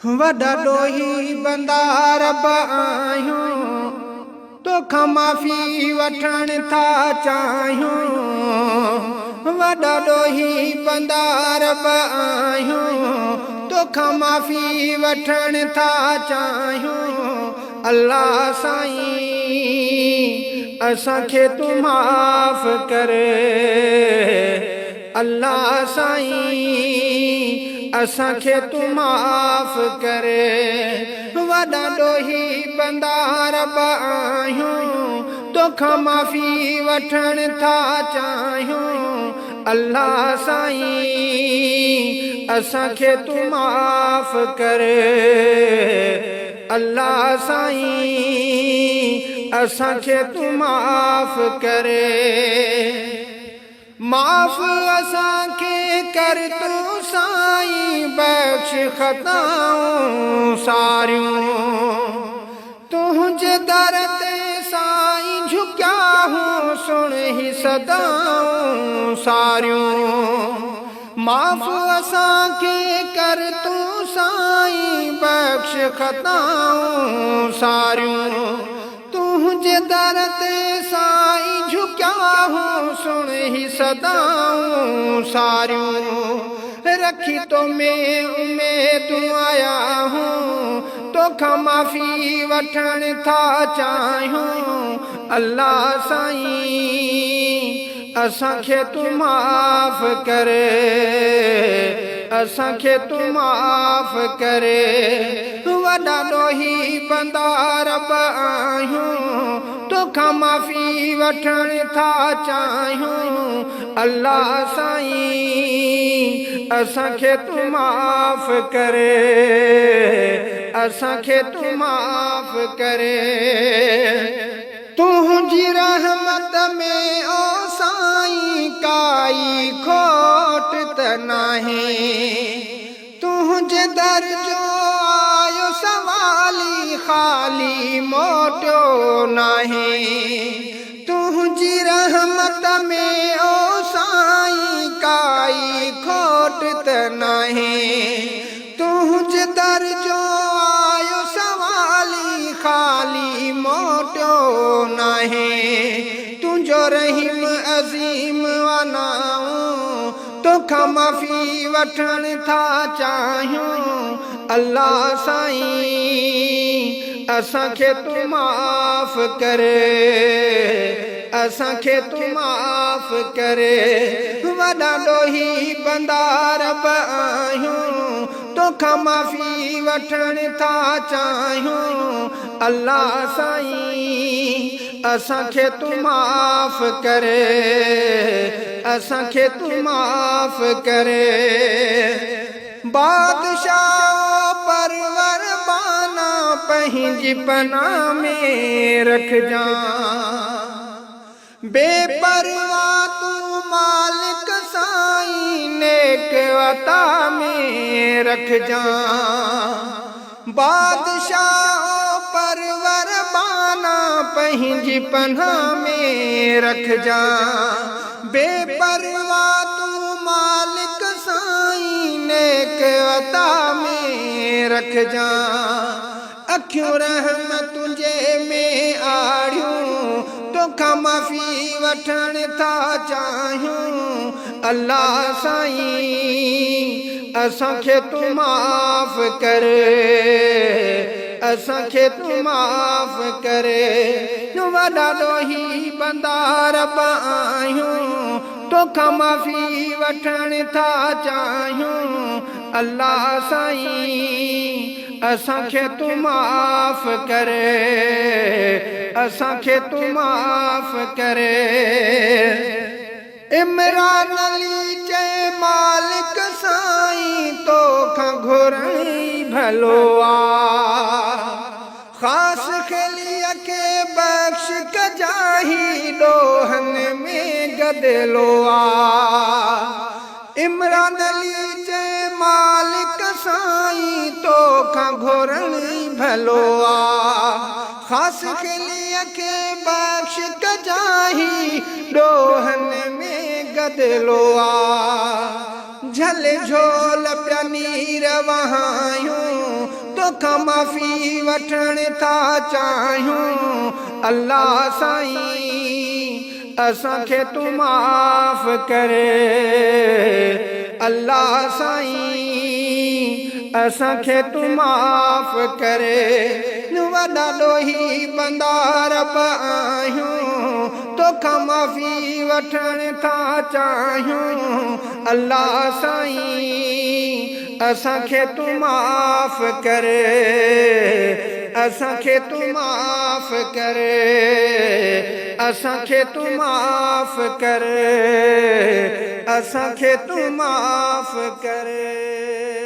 वॾा ॾोही बंदार आहियूं तोखां माफ़ी वठण था चाहियूं। वॾा ॾोही बंदार आहियूं तोखां माफ़ी वठण था चाहियूं। अल्लाह साईं असांखे तूं माफ़ कर। अल्लाह साईं असांखे तूं माफ़ कर। वॾा ॾोही बंदार आहियूं तोखां माफ़ी वठण था चाहियूं। अल्लाह साईं असांखे तूं माफ़ कर। अल्लाह साईं असांखे तूं माफ़ कर। माफ़ असांखे कर तूं साईं बख्श ख़ताऊं सारियूं। तुंहिंजे दर ते साईं झुकिया हूं सुण ही सदाऊं सारियूं। माफ़ असांखे कर तूं साईं बख्श ख़ताऊं सारियूं। तुंहिंजे दर ते साईं झुकिया हूं सुण ही सदाऊं सारियूं। रखी तो में उम्मीदूं आया हूं तोखां माफ़ी वठण था चाहियूं। अल्लाह साईं असांखे तूं माफ़ कर। असांखे तूं माफ़ कर। वॾा ॾोही बंदार आहियूं तोखां माफ़ी वठण था चाहियूं। अल्लाह साईं असांखे तूं माफ़ कर। असांखे तूं माफ़ कर। तुंहिंजी रहमत में ओ साईं काई खोट त नाहे। तुंहिंजे दर जो आयो सवाली ख़ाली मोटियो नाहे। तुंहिंजी रहमत में ओ साईं काई खोट त नाहे। तुंहिंजे दर जो आयो सवाली ख़ाली मोटियो नाहे। तुंहिंजो रहीम अज़ीम वनाऊं तोखां माफ़ी वठण था चाहियूं। अल्लाह साईं असांखे तूं माफ़ कर। असांखे तूं माफ़ कर। वॾा ॾोही बंदार आहियूं तोखां माफ़ी वठण था चाहियूं। अल्लाह साईं असांखे तूं माफ़ कर। असांखे तूं माफ़ कर। बादशाह परवर बाना पंहिंजी पनाह में रखजां। बेपरवाह तूं मालिक साईं नेक अता में रखजां। बादशाह परवर बाना पंहिंजी पनाह में रखजां। बेपरवाह तूं मालिक साईं नेक अता में रखजां। अखियूं रहम तुंहिंजे में आड़ियूं तोखां माफ़ी वठण था चाहियूं। अल्लाह साईं असांखे तूं माफ़ कर। असांखे तूं माफ़ कर। वॾा ॾोही बंदार आहियूं तोखां माफ़ी वठण था चाहियूं। अल्लाह साईं असांखे तूं माफ़ कर। असांखे तूं माफ़ कर। इमरान अली चए मालिक साईं तोखां घुरई भलो आ। ख़ासि ख़लीअ खे बख़्श कजाही ॾोहन में गदिलो आ। इमरान अली चए मालिक साईं तोखां घुरई भलो आ। ख़ासि ख़लीअ खे बख़्श कजाही ॾोहन में गदिलो आ। झल झोल पिया नीर वहायूं तोखा माफ़ी वठण था चाहियूं अल्लाह साईं असांखे तू माफ़ करे अल्लाह साईं असांखे तू माफ़ करे वॾा ॾोही बंदा रब आहियूं तोखा माफ़ी वठण था चाहियूं अल्लाह साईं असांखे तू माफ़ करे असांखे तू माफ़ करे असांखे तू माफ़ करे असांखे तू माफ़ करे।